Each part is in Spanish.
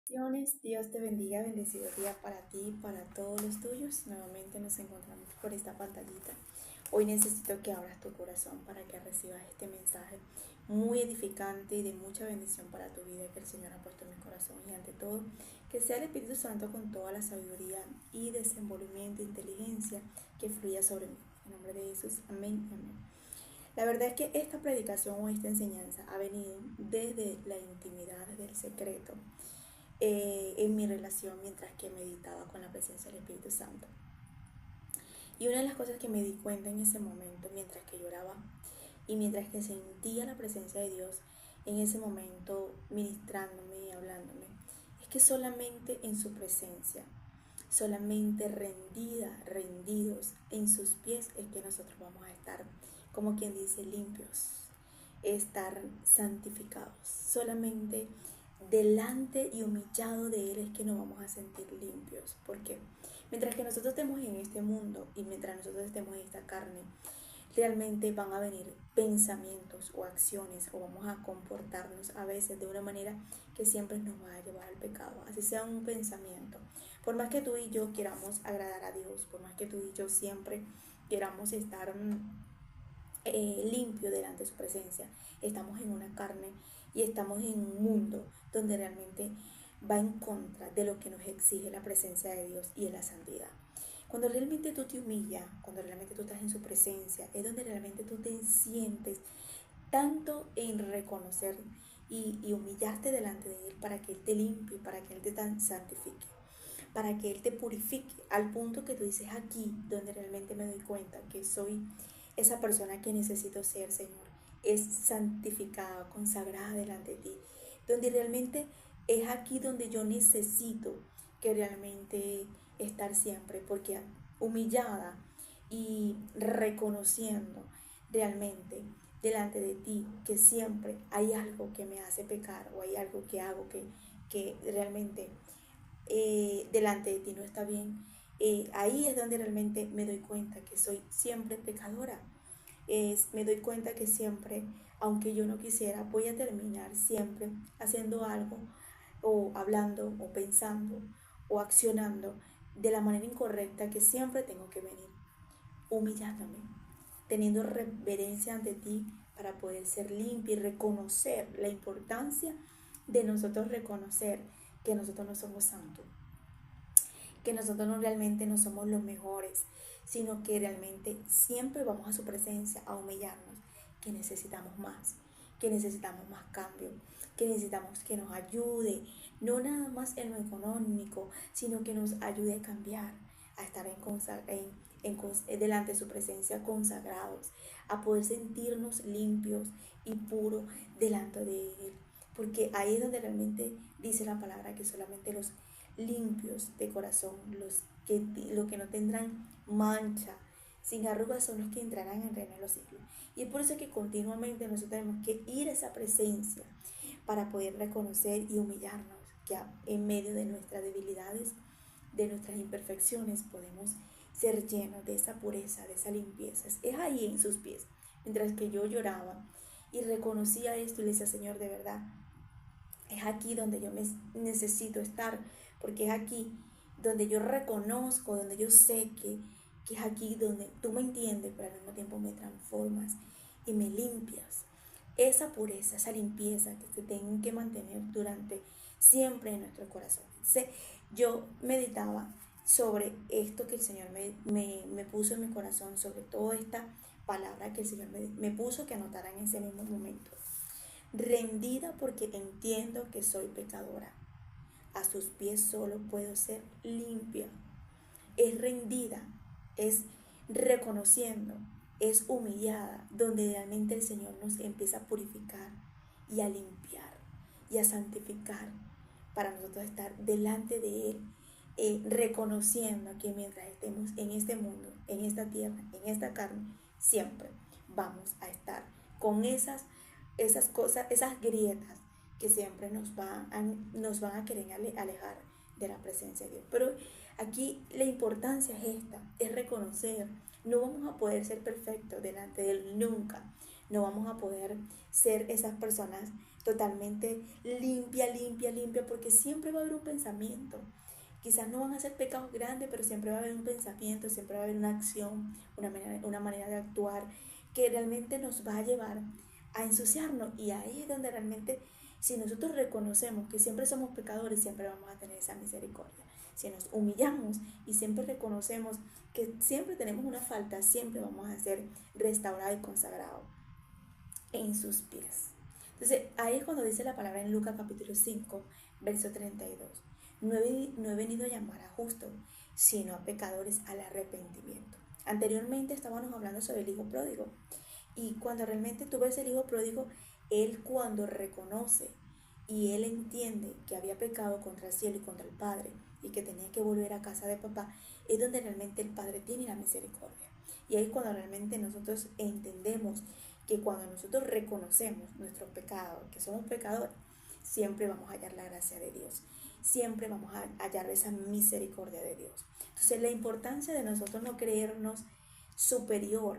Bendiciones, Dios te bendiga, bendecido día para ti y para todos los tuyos. Nuevamente nos encontramos por esta pantallita. Hoy necesito que abras tu corazón para que recibas este mensaje muy edificante y de mucha bendición para tu vida que el Señor ha puesto en mi corazón. Y ante todo, que sea el Espíritu Santo con toda la sabiduría y desenvolvimiento e inteligencia que fluya sobre mí. En nombre de Jesús, amén y amén. La verdad es que esta predicación o esta enseñanza ha venido desde la intimidad, desde el secreto, en mi relación mientras que meditaba con la presencia del Espíritu Santo. Y una de las cosas que me di cuenta en ese momento, mientras que lloraba y mientras que sentía la presencia de Dios en ese momento ministrándome y hablándome, es que solamente en su presencia, solamente rendidos en sus pies es que nosotros vamos a estar, como quien dice, limpios, estar santificados. Solamente delante y humillado de Él es que nos vamos a sentir limpios. Porque mientras que nosotros estemos en este mundo y mientras nosotros estemos en esta carne, realmente van a venir pensamientos o acciones o vamos a comportarnos a veces de una manera que siempre nos va a llevar al pecado, así sea un pensamiento. Por más que tú y yo queramos agradar a Dios, por más que tú y yo siempre queramos estar limpio delante de su presencia, estamos en una carne y estamos en un mundo donde realmente va en contra de lo que nos exige la presencia de Dios y en la santidad. Cuando realmente tú te humillas, cuando realmente tú estás en su presencia, es donde realmente tú te sientes tanto en reconocer y humillarte delante de Él para que Él te limpie, para que Él te santifique, para que Él te purifique, al punto que tú dices aquí, donde realmente me doy cuenta que soy esa persona que necesito ser, Señor, es santificada, consagrada delante de ti, donde realmente es aquí donde yo necesito que realmente estar siempre, porque humillada y reconociendo realmente delante de ti que siempre hay algo que me hace pecar o hay algo que hago que realmente delante de ti no está bien. Ahí es donde realmente me doy cuenta que soy siempre pecadora. Me doy cuenta que siempre, aunque yo no quisiera, voy a terminar siempre haciendo algo o hablando o pensando o accionando de la manera incorrecta, que siempre tengo que venir humillándome, teniendo reverencia ante ti para poder ser limpia y reconocer la importancia de nosotros reconocer que nosotros no somos santos, que nosotros no realmente no somos los mejores, sino que realmente siempre vamos a su presencia a humillarnos, que necesitamos más cambio, que necesitamos que nos ayude, no nada más en lo económico, sino que nos ayude a cambiar, a estar delante de su presencia consagrados, a poder sentirnos limpios y puros delante de Él. Porque ahí es donde realmente dice la palabra que solamente los limpios de corazón, los que no tendrán mancha, sin arrugas, son los que entrarán en el reino de los siglos. Y es por eso que continuamente nosotros tenemos que ir a esa presencia para poder reconocer y humillarnos, que en medio de nuestras debilidades, de nuestras imperfecciones, podemos ser llenos de esa pureza, de esa limpieza. Es ahí en sus pies. Mientras que yo lloraba y reconocía esto y le decía, Señor, de verdad, es aquí donde yo me necesito estar, porque es aquí donde yo reconozco, donde yo sé que es aquí donde tú me entiendes, pero al mismo tiempo me transformas y me limpias. Esa pureza, esa limpieza que se tiene que mantener durante siempre en nuestro corazón. Entonces, yo meditaba sobre esto que el Señor me puso en mi corazón, sobre toda esta palabra que el Señor me puso que anotara en ese mismo momento. Rendida porque entiendo que soy pecadora. A sus pies solo puedo ser limpia. Es rendida, es reconociendo, es humillada, donde realmente el Señor nos empieza a purificar y a limpiar y a santificar para nosotros estar delante de Él, reconociendo que mientras estemos en este mundo, en esta tierra, en esta carne, siempre vamos a estar con esas cosas, esas grietas que siempre nos van a querer alejar de la presencia de Dios. Pero aquí la importancia es esta, es reconocer. No vamos a poder ser perfectos delante de Él nunca. No vamos a poder ser esas personas totalmente limpia, limpia, limpia, porque siempre va a haber un pensamiento. Quizás no van a ser pecados grandes, pero siempre va a haber un pensamiento, siempre va a haber una acción, una manera de actuar que realmente nos va a llevar a ensuciarnos. Y ahí es donde realmente, si nosotros reconocemos que siempre somos pecadores, siempre vamos a tener esa misericordia. Si nos humillamos y siempre reconocemos que siempre tenemos una falta, siempre vamos a ser restaurados y consagrados en sus pies. Entonces, ahí es cuando dice la palabra en Lucas capítulo 5, verso 32. No he venido a llamar a justos, sino a pecadores al arrepentimiento. Anteriormente estábamos hablando sobre el hijo pródigo. Y cuando realmente tú ves el hijo pródigo, él cuando reconoce y él entiende que había pecado contra el cielo y contra el Padre y que tenía que volver a casa de papá, es donde realmente el Padre tiene la misericordia. Y ahí es cuando realmente nosotros entendemos que cuando nosotros reconocemos nuestros pecados, que somos pecadores, siempre vamos a hallar la gracia de Dios. Siempre vamos a hallar esa misericordia de Dios. Entonces, la importancia de nosotros no creernos superior,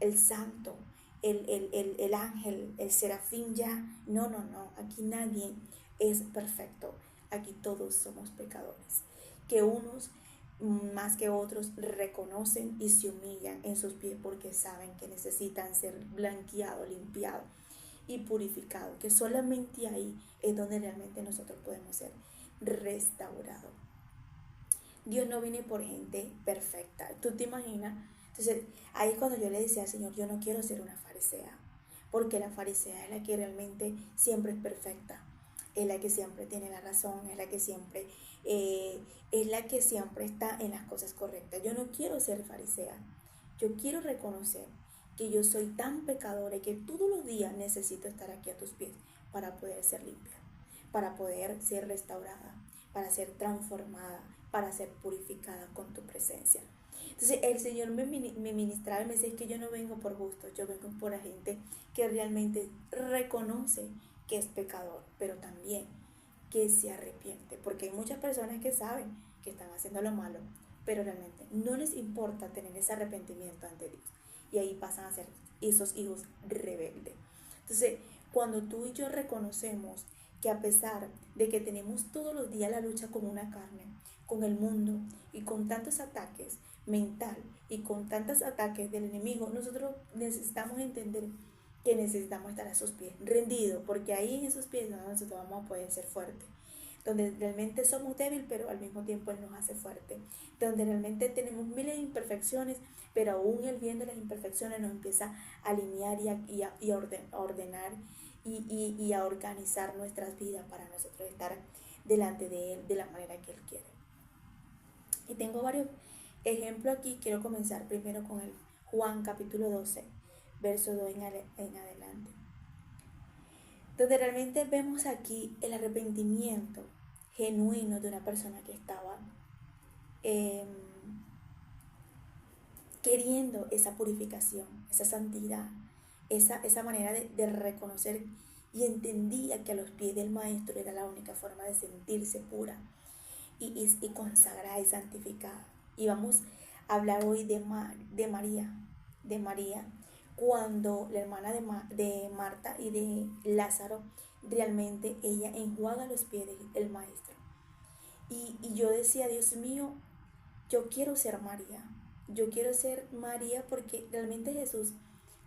el santo, el ángel, el serafín ya. No, no, no. Aquí nadie es perfecto. Aquí todos somos pecadores. Que unos más que otros reconocen y se humillan en sus pies porque saben que necesitan ser blanqueados, limpiados y purificados. Que solamente ahí es donde realmente nosotros podemos ser restaurados. Dios no viene por gente perfecta. ¿Tú te imaginas? Entonces, ahí es cuando yo le decía al Señor, yo no quiero ser una farisea, porque la farisea es la que realmente siempre es perfecta, es la que siempre tiene la razón, es la que siempre está en las cosas correctas. Yo no quiero ser farisea, yo quiero reconocer que yo soy tan pecadora y que todos los días necesito estar aquí a tus pies para poder ser limpia, para poder ser restaurada, para ser transformada, para ser purificada con tu presencia. Entonces el Señor me ministraba y me decía, es que yo no vengo por justos, yo vengo por la gente que realmente reconoce que es pecador, pero también que se arrepiente, porque hay muchas personas que saben que están haciendo lo malo, pero realmente no les importa tener ese arrepentimiento ante Dios, y ahí pasan a ser esos hijos rebeldes. Entonces, cuando tú y yo reconocemos que a pesar de que tenemos todos los días la lucha con una carne, con el mundo y con tantos ataques mental y con tantos ataques del enemigo, nosotros necesitamos entender que necesitamos estar a sus pies, rendidos, porque ahí en esos pies nosotros vamos a poder ser fuertes, donde realmente somos débiles, pero al mismo tiempo Él nos hace fuerte, donde realmente tenemos miles de imperfecciones, pero aún Él viendo las imperfecciones nos empieza a alinear y a ordenar y a organizar nuestras vidas para nosotros estar delante de Él de la manera que Él quiere. Y tengo varios ejemplos aquí. Quiero comenzar primero con el Juan capítulo 12, verso 2 en adelante, donde realmente vemos aquí el arrepentimiento genuino de una persona que estaba queriendo esa purificación, esa santidad, esa manera de reconocer, y entendía que a los pies del Maestro era la única forma de sentirse pura y consagrada y santificada. Y vamos a hablar hoy de María, cuando la hermana de Marta y de Lázaro, realmente ella enjuaga los pies del Maestro. Y yo decía, Dios mío, yo quiero ser María. Yo quiero ser María, porque realmente Jesús,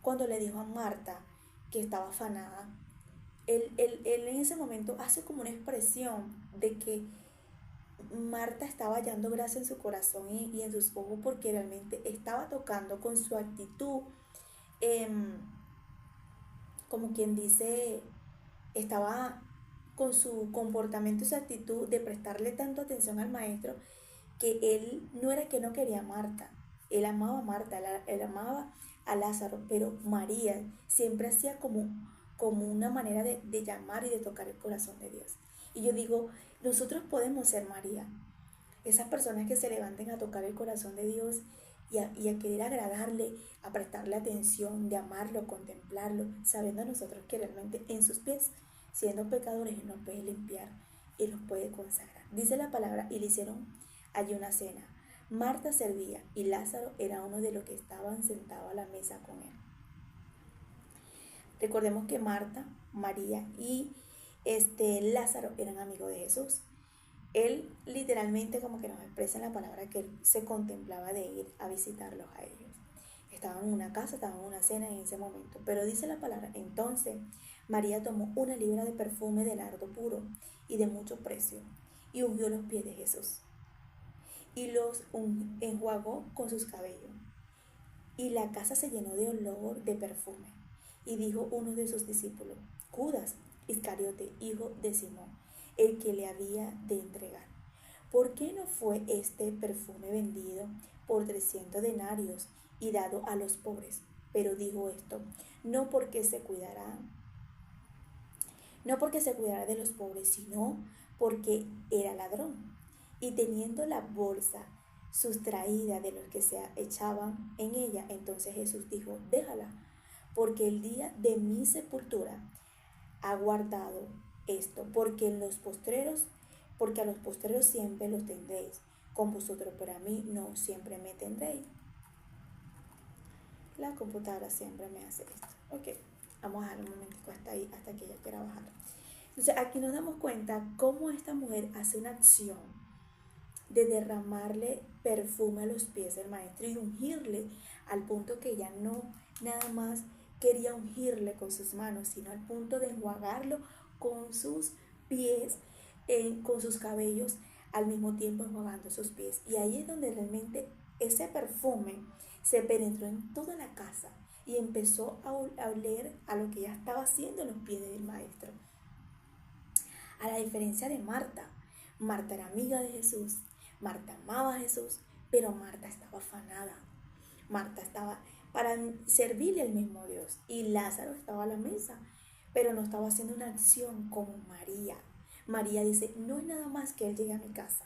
cuando le dijo a Marta que estaba afanada, él en ese momento hace como una expresión de que Marta estaba hallando gracia en su corazón y en sus ojos, porque realmente estaba tocando con su actitud, como quien dice, estaba con su comportamiento y su actitud de prestarle tanto atención al Maestro, que él no era que no quería a Marta, él amaba a Marta, él amaba a Lázaro, pero María siempre hacía como una manera de llamar y de tocar el corazón de Dios. Y yo digo, nosotros podemos ser María, esas personas que se levanten a tocar el corazón de Dios y a querer agradarle, a prestarle atención, de amarlo, contemplarlo, sabiendo nosotros que realmente en sus pies, siendo pecadores, Él nos puede limpiar y nos puede consagrar. Dice la palabra, y le hicieron allí una cena. Marta servía y Lázaro era uno de los que estaban sentados a la mesa con él. Recordemos que Marta, María y Lázaro eran amigos de Jesús. Él literalmente como que nos expresa en la palabra que él se contemplaba de ir a visitarlos a ellos. Estaban en una casa, estaban en una cena en ese momento. Pero dice la palabra, entonces María tomó 1 libra de perfume de nardo puro y de mucho precio y ungió los pies de Jesús y los enjuagó con sus cabellos. Y la casa se llenó de olor de perfume. Y dijo uno de sus discípulos, Judas Iscariote, hijo de Simón, el que le había de entregar, ¿por qué no fue este perfume vendido por 300 denarios y dado a los pobres? Pero dijo esto, no porque se cuidara de los pobres, sino porque era ladrón. Y teniendo la bolsa sustraída de los que se echaban en ella, entonces Jesús dijo, déjala, porque el día de mi sepultura ha guardado esto, porque a los postreros siempre los tendréis con vosotros, pero a mí no siempre me tendréis. La computadora siempre me hace esto. Ok, vamos a dejar un momentico hasta ahí, hasta que ella quiera bajar. Entonces aquí nos damos cuenta cómo esta mujer hace una acción de derramarle perfume a los pies del maestro y ungirle al punto que ella no nada más quería ungirle con sus manos, sino al punto de enjuagarlo con sus pies, con sus cabellos, al mismo tiempo enjuagando sus pies. Y ahí es donde realmente ese perfume se penetró en toda la casa y empezó a oler a lo que ya estaba haciendo en los pies del maestro. A la diferencia de Marta, Marta era amiga de Jesús, Marta amaba a Jesús, pero Marta estaba afanada. Marta estaba para servirle al mismo Dios y Lázaro estaba a la mesa, pero no estaba haciendo una acción como María. María dice, no es nada más que Él llegue a mi casa,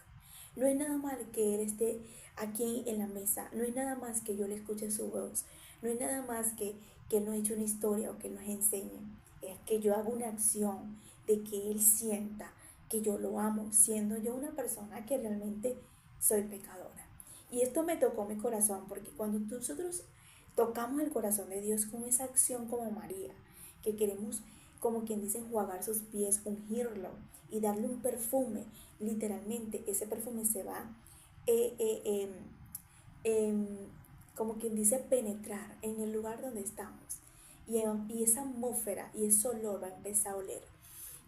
no es nada más que Él esté aquí en la mesa, no es nada más que yo le escuche su voz, no es nada más que Él nos eche una historia o que Él nos enseñe, es que yo hago una acción de que Él sienta que yo lo amo, siendo yo una persona que realmente soy pecadora. Y esto me tocó mi corazón, porque cuando nosotros tocamos el corazón de Dios con esa acción como María, que queremos, como quien dice, enjuagar sus pies, ungirlo y darle un perfume, literalmente ese perfume se va, como quien dice, penetrar en el lugar donde estamos. Y esa atmósfera y ese olor va a empezar a oler.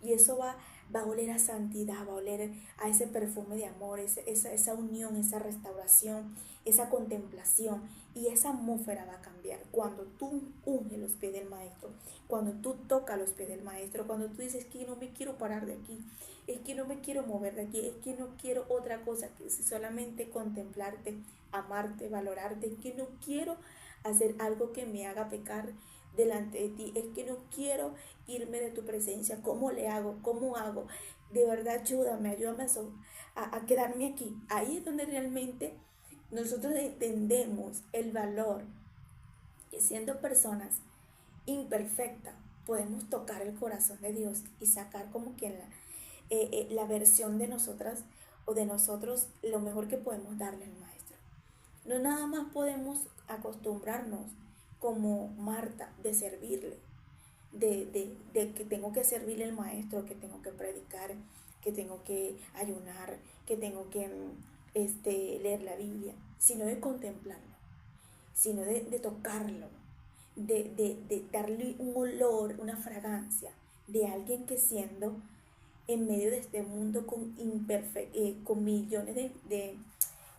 Y eso va a oler a santidad, va a oler a ese perfume de amor, esa unión, esa restauración, esa contemplación. Y esa atmósfera va a cambiar cuando tú unges los pies del maestro, cuando tú tocas los pies del maestro, cuando tú dices que no me quiero parar de aquí, es que no me quiero mover de aquí, es que no quiero otra cosa que solamente contemplarte, amarte, valorarte, es que no quiero hacer algo que me haga pecar delante de ti, es que no quiero irme de tu presencia. ¿Cómo le hago? ¿Cómo hago? De verdad, ayúdame a quedarme aquí. Ahí es donde realmente nosotros entendemos el valor que siendo personas imperfectas podemos tocar el corazón de Dios y sacar como que la versión de nosotras o de nosotros lo mejor que podemos darle al maestro. No nada más podemos acostumbrarnos como Marta de servirle, de que tengo que servirle al maestro, que tengo que predicar, que tengo que ayunar, que tengo que leer la Biblia, sino de contemplarlo, sino de tocarlo, de darle un olor, una fragancia de alguien que siendo en medio de este mundo con millones de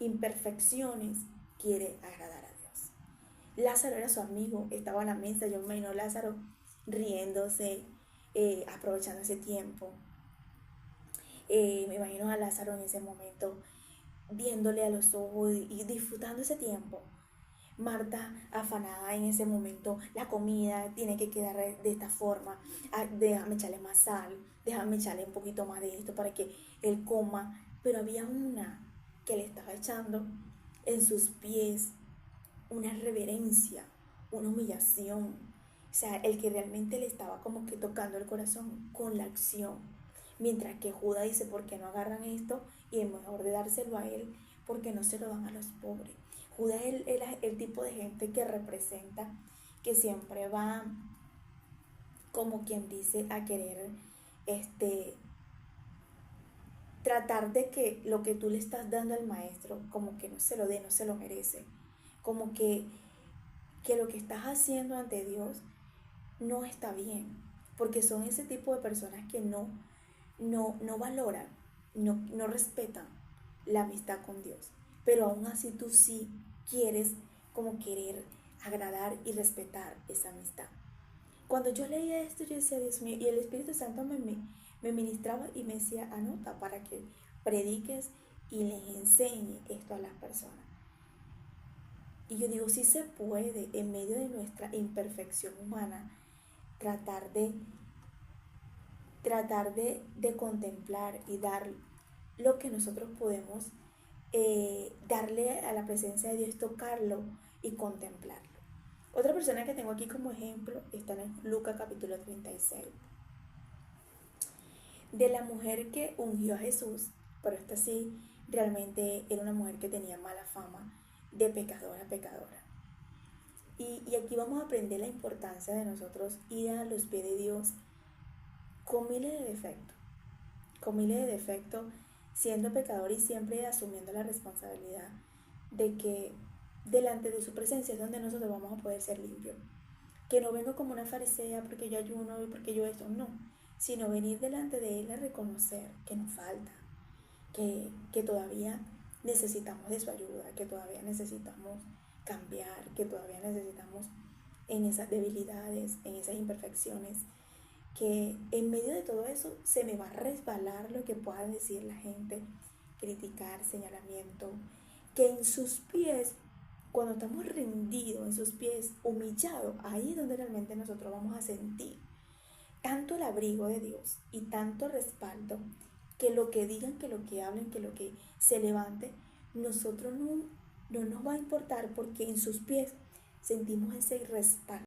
imperfecciones quiere agradar a Dios. Lázaro era su amigo, estaba a la mesa, yo me imagino a Lázaro riéndose, aprovechando ese tiempo. Me imagino a Lázaro en ese momento viéndole a los ojos y disfrutando ese tiempo. Marta afanada en ese momento, la comida tiene que quedar de esta forma, déjame echarle más sal, déjame echarle un poquito más de esto para que él coma, pero había una que le estaba echando en sus pies una reverencia, una humillación, o sea, el que realmente le estaba como que tocando el corazón con la acción, mientras que Judas dice, ¿por qué no agarran esto? Y es mejor de dárselo a él, porque no se lo dan a los pobres. Judas es el tipo de gente que representa, que siempre va como quien dice a querer este, tratar de que lo que tú le estás dando al maestro, como que no se lo dé, no se lo merece, como que lo que estás haciendo ante Dios no está bien, porque son ese tipo de personas que no valoran, no respetan la amistad con Dios, pero aún así tú sí quieres como querer agradar y respetar esa amistad. Cuando yo leía esto, yo decía, Dios mío, y el Espíritu Santo me ministraba y me decía, anota para que prediques y les enseñe esto a las personas. Y yo digo, sí se puede, en medio de nuestra imperfección humana, tratar de, de contemplar y dar lo que nosotros podemos darle a la presencia de Dios, tocarlo y contemplarlo. Otra persona que tengo aquí como ejemplo está en Lucas capítulo 36, de la mujer que ungió a Jesús, pero esta sí realmente era una mujer que tenía mala fama de pecadora a pecadora. Y aquí vamos a aprender la importancia de nosotros ir a los pies de Dios con miles de defectos, con miles de defectos, siendo pecador y siempre asumiendo la responsabilidad de que delante de su presencia es donde nosotros vamos a poder ser limpios. Que no vengo como una farisea porque yo ayuno y porque yo esto, no, sino venir delante de Él a reconocer que nos falta, que todavía necesitamos de su ayuda, que todavía necesitamos cambiar, que todavía necesitamos en esas debilidades, en esas imperfecciones, que en medio de todo eso se me va a resbalar lo que pueda decir la gente, criticar, señalamiento, que en sus pies, cuando estamos rendidos en sus pies, humillados, ahí es donde realmente nosotros vamos a sentir tanto el abrigo de Dios y tanto respaldo, que lo que digan, que lo que hablen, que lo que se levante, nosotros no nos va a importar, porque en sus pies sentimos ese respaldo.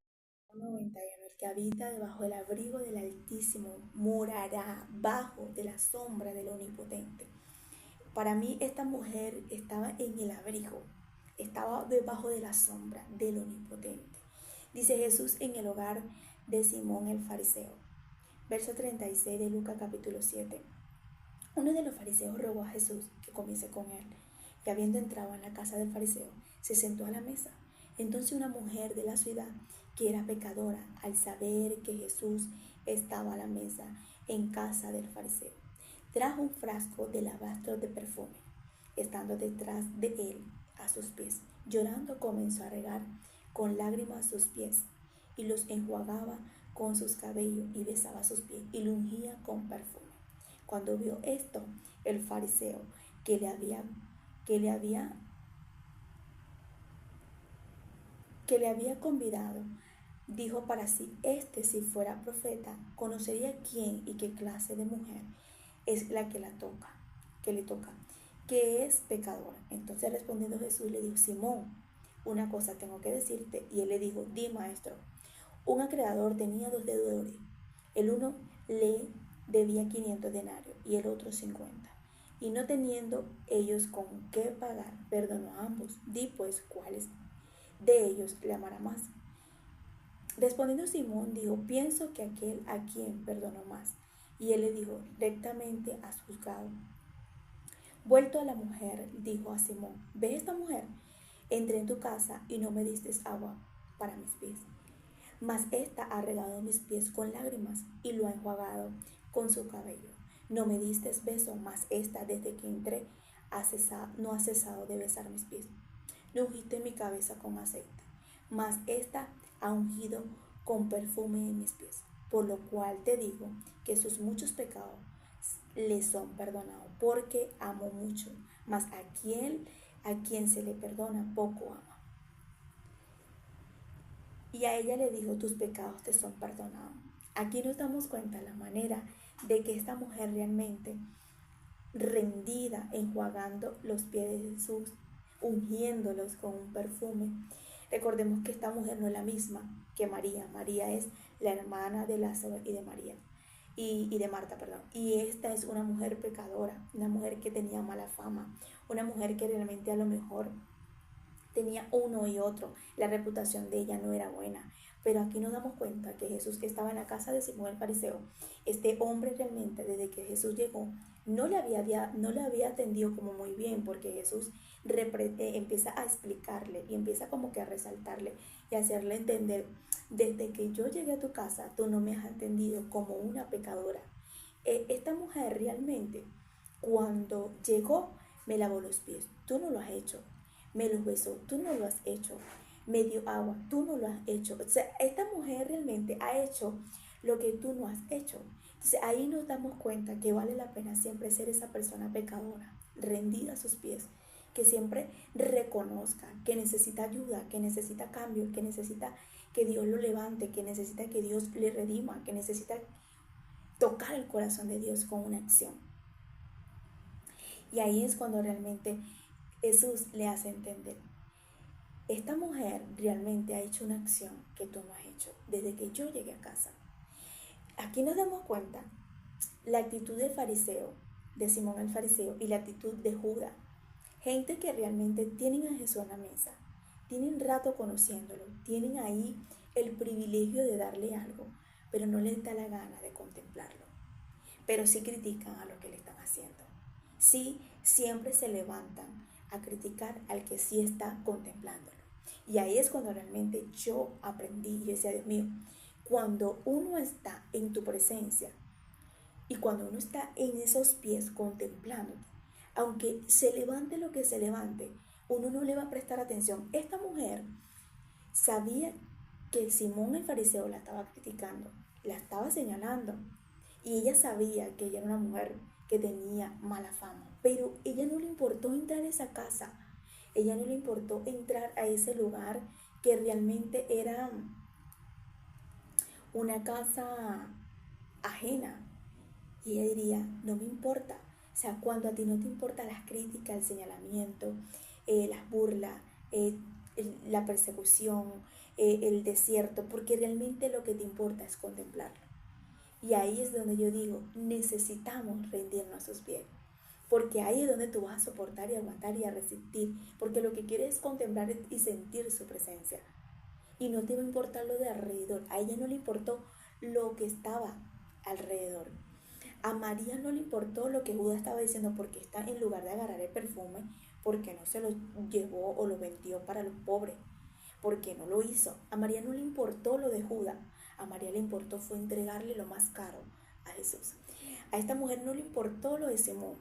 91. El que habita debajo del abrigo del Altísimo morará bajo de la sombra del Omnipotente. Para mí esta mujer estaba en el abrigo, estaba debajo de la sombra del Omnipotente. Dice Jesús en el hogar de Simón el fariseo. Verso 36 de Lucas capítulo 7. Uno de los fariseos rogó a Jesús que comiese con él, y habiendo entrado en la casa del fariseo, se sentó a la mesa. Entonces una mujer de la ciudad, que era pecadora, al saber que Jesús estaba a la mesa en casa del fariseo, trajo un frasco de alabastro de perfume. Estando detrás de él, a sus pies, llorando, comenzó a regar con lágrimas sus pies, y los enjuagaba con sus cabellos, y besaba sus pies, y lo ungía con perfume. Cuando vio esto, el fariseo que le había convidado, dijo para sí, si fuera profeta, conocería quién y qué clase de mujer es la que le toca, que es pecadora. Entonces respondiendo Jesús le dijo, Simón, una cosa tengo que decirte. Y él le dijo, di, maestro. Un acreedor tenía 2 deudores. El uno le debía 500 denarios y el otro 50. Y no teniendo ellos con qué pagar, perdonó a ambos. Di pues, ¿cuáles de ellos le amará más? Respondiendo Simón dijo, pienso que aquel a quien perdonó más. Y él le dijo, rectamente has juzgado. Vuelto a la mujer, dijo a Simón, ¿ves esta mujer? Entré en tu casa y no me diste agua para mis pies, mas ésta ha regado mis pies con lágrimas y lo ha enjuagado con su cabello. No me diste beso, mas ésta desde que entré no ha cesado de besar mis pies. No ungiste mi cabeza con aceite, mas ésta ha ungido con perfume en mis pies. Por lo cual te digo que sus muchos pecados le son perdonados, porque amo mucho, mas a quien se le perdona poco ama. Y a ella le dijo, tus pecados te son perdonados. Aquí nos damos cuenta la manera de que esta mujer realmente rendida, enjuagando los pies de Jesús, ungiéndolos con un perfume. Recordemos que esta mujer no es la misma que María. María es la hermana de Lázaro y de María. Y de Marta, perdón. Y esta es una mujer pecadora, una mujer que tenía mala fama, una mujer que realmente a lo mejor tenía uno y otro, la reputación de ella no era buena, Pero aquí nos damos cuenta que Jesús estaba en la casa de Simón el fariseo. Este hombre realmente, desde que Jesús llegó, no le había atendido como muy bien, porque Jesús empieza a explicarle y empieza como que a resaltarle y a hacerle entender: desde que yo llegué a tu casa, tú no me has atendido como una pecadora. Esta mujer realmente, cuando llegó, me lavó los pies, tú no lo has hecho. Me los besó, tú no lo has hecho. Me dio agua, tú no lo has hecho. O sea, esta mujer realmente ha hecho lo que tú no has hecho. Entonces ahí nos damos cuenta que vale la pena siempre ser esa persona pecadora, rendida a sus pies, que siempre reconozca que necesita ayuda, que necesita cambio, que necesita que Dios lo levante, que necesita que Dios le redima, que necesita tocar el corazón de Dios con una acción. Y ahí es cuando realmente Jesús le hace entender: esta mujer realmente ha hecho una acción que tú no has hecho desde que yo llegué a casa. Aquí nos damos cuenta la actitud del fariseo, de Simón el fariseo, y la actitud de Judas. Gente que realmente tienen a Jesús en la mesa, tienen rato conociéndolo, tienen ahí el privilegio de darle algo, pero no les da la gana de contemplarlo. Pero sí critican a lo que le están haciendo. Sí, siempre se levantan a criticar al que sí está contemplándolo. Y ahí es cuando realmente yo aprendí, yo decía: Dios mío, cuando uno está en tu presencia y cuando uno está en esos pies contemplándote, aunque se levante lo que se levante, uno no le va a prestar atención. Esta mujer sabía que Simón el fariseo la estaba criticando, la estaba señalando, y ella sabía que ella era una mujer que tenía mala fama, pero ella no le importó entrar a esa casa, ella no le importó entrar a ese lugar que realmente era una casa ajena. Y ella diría: no me importa. O sea, cuando a ti no te importa las críticas, el señalamiento, las burlas, la persecución, el desierto, porque realmente lo que te importa es contemplarlo. Y ahí es donde yo digo: necesitamos rendirnos a sus pies, porque ahí es donde tú vas a soportar y aguantar y a resistir, porque lo que quieres es contemplar y sentir su presencia. Y no te va a importar lo de alrededor. A ella no le importó lo que estaba alrededor. A María no le importó lo que Judas estaba diciendo, porque está, en lugar de agarrar el perfume, porque no se lo llevó o lo vendió para los pobres, porque no lo hizo. A María no le importó lo de Judas. A María le importó fue entregarle lo más caro a Jesús. A esta mujer no le importó lo de Simón.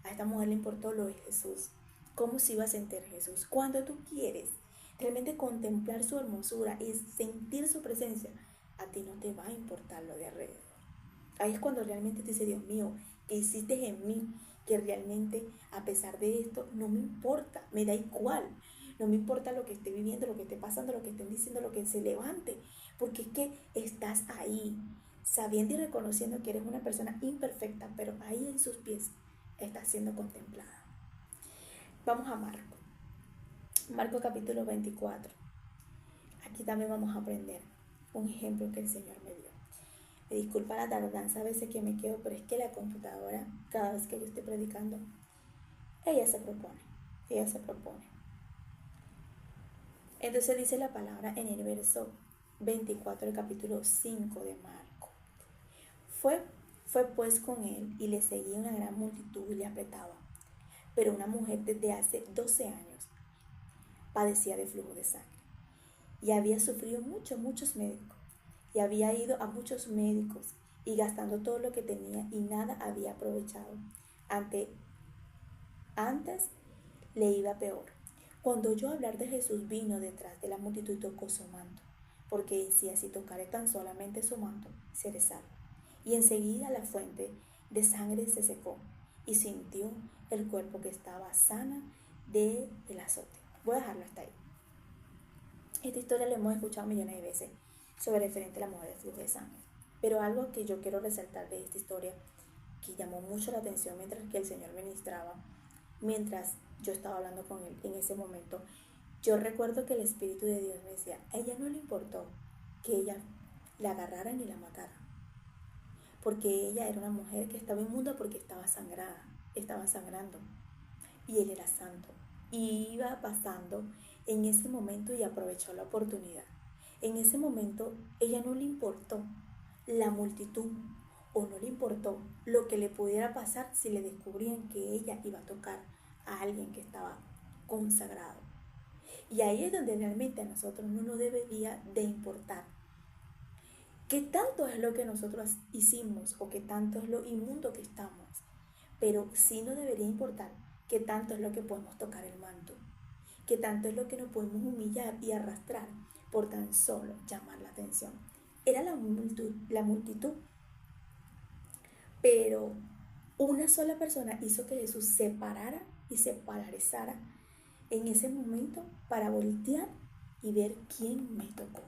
A esta mujer le importó lo de Jesús. ¿Cómo se iba a sentir Jesús? Cuando tú quieres realmente contemplar su hermosura y sentir su presencia, a ti no te va a importar lo de alrededor. Ahí es cuando realmente te dice: Dios mío, ¿qué hiciste en mí? Que realmente, a pesar de esto, no me importa, me da igual. No me importa lo que esté viviendo, lo que esté pasando, lo que estén diciendo, lo que se levante, porque es que estás ahí, sabiendo y reconociendo que eres una persona imperfecta, pero ahí en sus pies estás siendo contemplada. Vamos a Marco capítulo 24. Aquí también vamos a aprender un ejemplo que el Señor me dio. Me disculpa la tardanza a veces que me quedo, pero es que la computadora, cada vez que yo estoy predicando, ella se propone. Entonces dice la palabra en el verso 24 del capítulo 5 de Marco. Fue pues con él y le seguía una gran multitud y le apretaba. Pero una mujer desde hace 12 años padecía de flujo de sangre y había sufrido muchos médicos, y había ido a muchos médicos y gastando todo lo que tenía y nada había aprovechado. Antes le iba peor. Cuando oyó hablar de Jesús, vino detrás de la multitud y tocó su manto, porque decía: si tocaré tan solamente su manto, seré salvo. Y enseguida la fuente de sangre se secó y sintió el cuerpo que estaba sana del azote. Voy a dejarlo hasta ahí. Esta historia la hemos escuchado millones de veces sobre referente a la mujer de flujo de sangre. Pero algo que yo quiero resaltar de esta historia, que llamó mucho la atención mientras que el Señor ministraba, mientras yo estaba hablando con él en ese momento, yo recuerdo que el Espíritu de Dios me decía: a ella no le importó que ella la agarraran y la mataran, porque ella era una mujer que estaba inmunda, porque estaba sangrando, y él era santo, y iba pasando en ese momento y aprovechó la oportunidad. En ese momento, ella no le importó la multitud o no le importó lo que le pudiera pasar si le descubrían que ella iba a tocar a alguien que estaba consagrado. Y ahí es donde realmente a nosotros no nos debería de importar qué tanto es lo que nosotros hicimos o qué tanto es lo inmundo que estamos, pero sí nos debería importar qué tanto es lo que podemos tocar el manto, qué tanto es lo que nos podemos humillar y arrastrar por tan solo llamar la atención. Era la multitud, pero una sola persona hizo que Jesús se parara y se paralizara en ese momento para voltear y ver quién me tocó,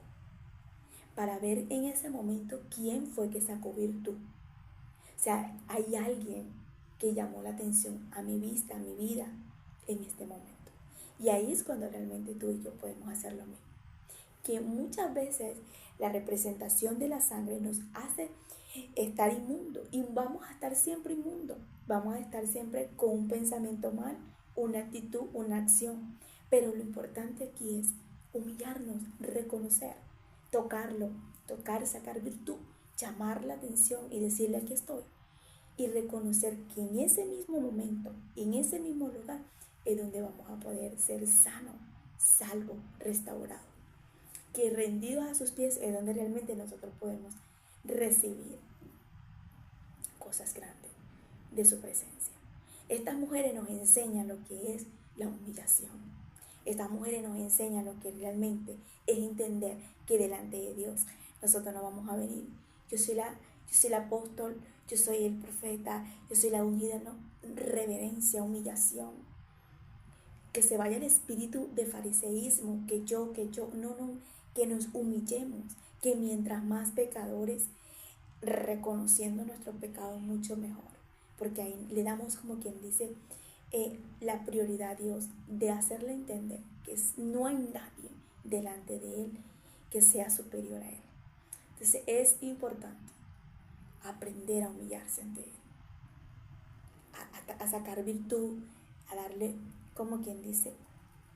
para ver en ese momento quién fue que sacó virtud. O sea, hay alguien que llamó la atención a mi vista, a mi vida en este momento. Y ahí es cuando realmente tú y yo podemos hacer lo mismo. Que muchas veces la representación de la sangre nos hace estar inmundo y vamos a estar siempre inmundo. Vamos a estar siempre con un pensamiento mal, una actitud, una acción. Pero lo importante aquí es humillarnos, reconocer, tocarlo, sacar virtud, llamar la atención y decirle aquí estoy. Y reconocer que en ese mismo momento, en ese mismo lugar, es donde vamos a poder ser sano, salvo, restaurado. Que rendidos a sus pies es donde realmente nosotros podemos recibir cosas grandes de su presencia. Estas mujeres nos enseñan lo que es la humillación. Estas mujeres nos enseñan lo que realmente es entender que delante de Dios nosotros no vamos a venir. Yo soy el apóstol, yo soy el profeta, yo soy la ungida, no, reverencia, humillación. Que se vaya el espíritu de fariseísmo, que yo, no, que nos humillemos, que mientras más pecadores, reconociendo nuestros pecados mucho mejor, porque ahí le damos, como quien dice, la prioridad a Dios de hacerle entender que no hay nadie delante de Él que sea superior a Él. Entonces es importante aprender a humillarse ante Él, a sacar virtud, a darle, como quien dice,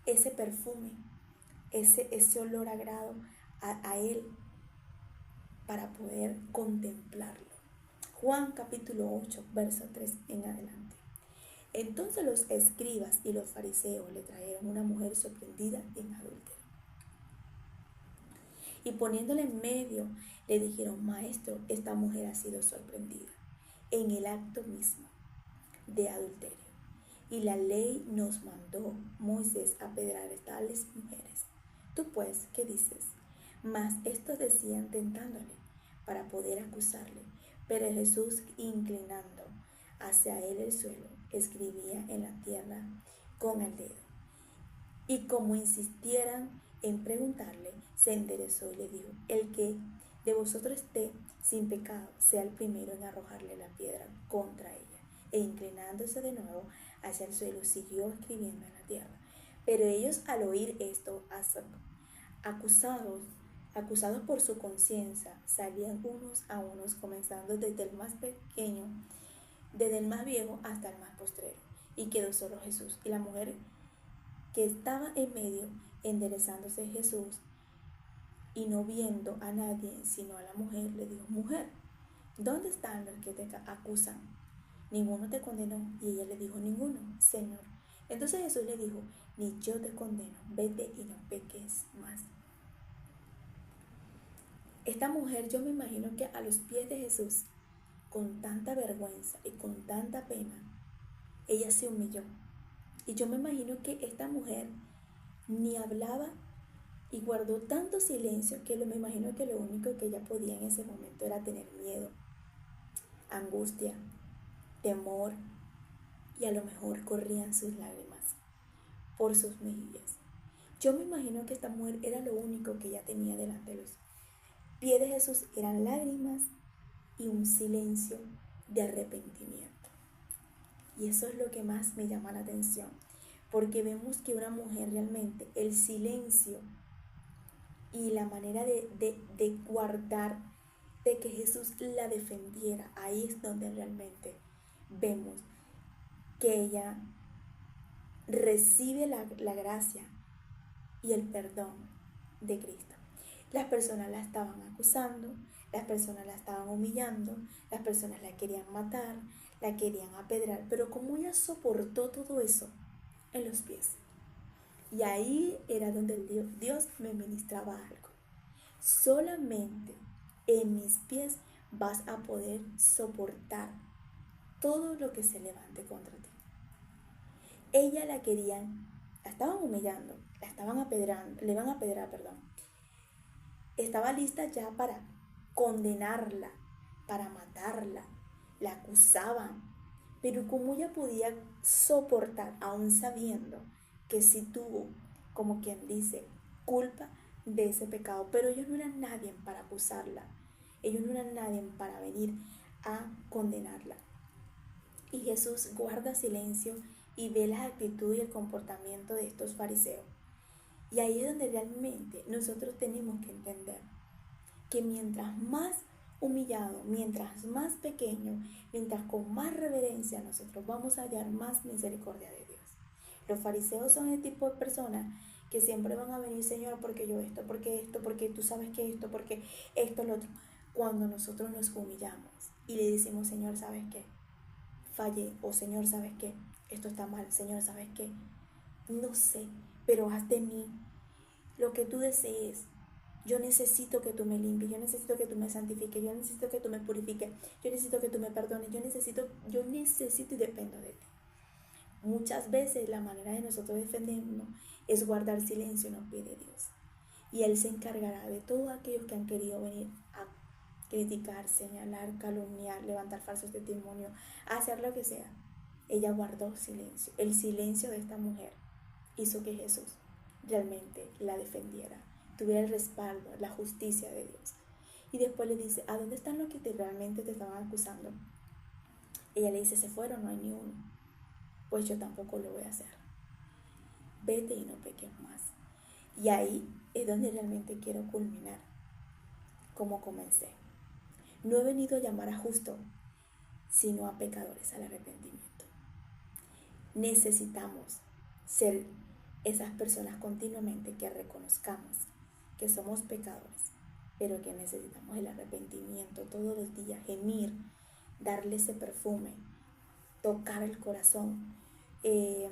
ese perfume, ese olor agrado a Él para poder contemplarlo. Juan capítulo 8, verso 3 en adelante. Entonces los escribas y los fariseos le trajeron una mujer sorprendida en adulterio. Y poniéndole en medio, le dijeron: Maestro, esta mujer ha sido sorprendida en el acto mismo de adulterio. Y la ley nos mandó Moisés a apedrear a tales mujeres. Tú pues, ¿qué dices? Mas estos decían tentándole para poder acusarle. Pero Jesús, inclinando hacia él el suelo, escribía en la tierra con el dedo. Y como insistieran en preguntarle, se enderezó y le dijo: El que de vosotros esté sin pecado, sea el primero en arrojarle la piedra contra ella. E inclinándose de nuevo hacia el suelo, siguió escribiendo en la tierra. Pero ellos, al oír esto, acusados por su conciencia, salían unos a unos, comenzando desde el más pequeño, desde el más viejo hasta el más postrero. Y quedó solo Jesús y la mujer que estaba en medio. Enderezándose Jesús y no viendo a nadie sino a la mujer, le dijo: Mujer, ¿dónde están los que te acusan? ¿Ninguno te condenó? Y ella le dijo: Ninguno, Señor. Entonces Jesús le dijo: Ni yo te condeno, vete y no peques más. Esta mujer, yo me imagino que a los pies de Jesús, con tanta vergüenza y con tanta pena, ella se humilló. Y yo me imagino que esta mujer ni hablaba y guardó tanto silencio que me imagino que lo único que ella podía en ese momento era tener miedo, angustia, temor, y a lo mejor corrían sus lágrimas por sus mejillas. Yo me imagino que esta mujer era lo único que ella tenía delante de los pies de Jesús, eran lágrimas y un silencio de arrepentimiento. Y eso es lo que más me llama la atención, porque vemos que una mujer realmente, el silencio y la manera de guardar, de que Jesús la defendiera, ahí es donde realmente vemos que ella recibe la gracia y el perdón de Cristo. Las personas la estaban acusando, las personas la estaban humillando, las personas la querían matar, la querían apedrear, pero como ella soportó todo eso en los pies. Y ahí era donde Dios me ministraba algo. Solamente en mis pies vas a poder soportar todo lo que se levante contra ti. Ella la querían, la estaban humillando, la estaban apedrando, le iban a apedrear, perdón. Estaba lista ya para condenarla, para matarla, la acusaban. Pero como ella podía soportar, aún sabiendo que sí tuvo, como quien dice, culpa de ese pecado, pero ellos no eran nadie para acusarla, ellos no eran nadie para venir a condenarla. Y Jesús guarda silencio y ve la actitud y el comportamiento de estos fariseos. Y ahí es donde realmente nosotros tenemos que entender que mientras más humillado, mientras más pequeño, mientras con más reverencia nosotros vamos a hallar más misericordia de Dios. Los fariseos son el tipo de personas que siempre van a venir, Señor, porque yo esto, porque tú sabes que esto, porque esto, lo otro. Cuando nosotros nos humillamos y le decimos, Señor, ¿sabes qué? Fallé, o Señor, ¿sabes qué? Esto está mal, Señor, ¿sabes qué? No sé, pero haz de mí lo que tú desees. Yo necesito que tú me limpies, yo necesito que tú me santifiques, yo necesito que tú me purifiques, yo necesito que tú me perdones, yo necesito y dependo de ti. Muchas veces la manera de nosotros defendernos es guardar silencio en los pies de Dios. Y Él se encargará de todos aquellos que han querido venir a criticar, señalar, calumniar, levantar falsos testimonios, hacer lo que sea. Ella guardó silencio. El silencio de esta mujer hizo que Jesús realmente la defendiera, tuviera el respaldo, la justicia de Dios. Y después le dice, ¿a dónde están los que realmente te estaban acusando? Ella le dice, se fueron, no hay ni uno. Pues yo tampoco lo voy a hacer. Vete y no peques más. Y ahí es donde realmente quiero culminar, como comencé. No he venido a llamar a justos, sino a pecadores al arrepentimiento. Necesitamos ser esas personas continuamente que reconozcamos que somos pecadores, pero que necesitamos el arrepentimiento todos los días, gemir, darle ese perfume, tocar el corazón,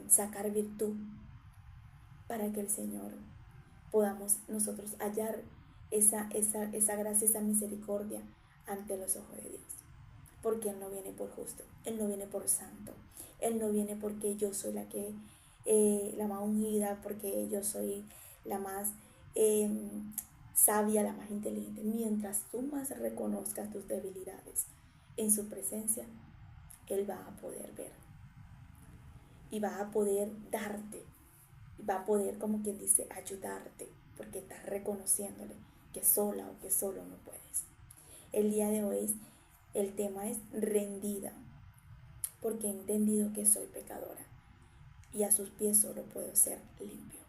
sacar virtud, para que el Señor podamos nosotros hallar esa gracia, esa misericordia ante los ojos de Dios. Porque Él no viene por justo, Él no viene por santo, Él no viene porque yo soy la más ungida, porque yo soy la más sabia, la más inteligente. Mientras tú más reconozcas tus debilidades en su presencia, Él va a poder ver y va a poder darte, va a poder, como quien dice, ayudarte, porque estás reconociéndole que sola o que solo no puedes. El día de hoy el tema es rendida, porque he entendido que soy pecadora y a sus pies solo puedo ser limpio.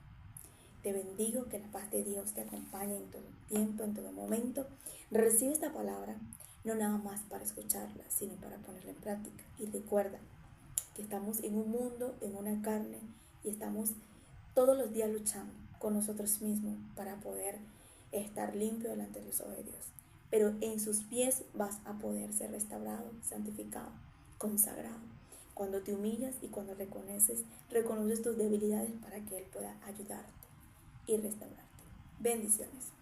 Te bendigo, que la paz de Dios te acompañe en todo tiempo, en todo momento. Recibe esta palabra, no nada más para escucharla, sino para ponerla en práctica. Y recuerda que estamos en un mundo, en una carne, y estamos todos los días luchando con nosotros mismos para poder estar limpio delante de los ojos de Dios. Pero en sus pies vas a poder ser restaurado, santificado, consagrado. Cuando te humillas y cuando reconoces tus debilidades para que Él pueda ayudarte y restaurarte. Bendiciones.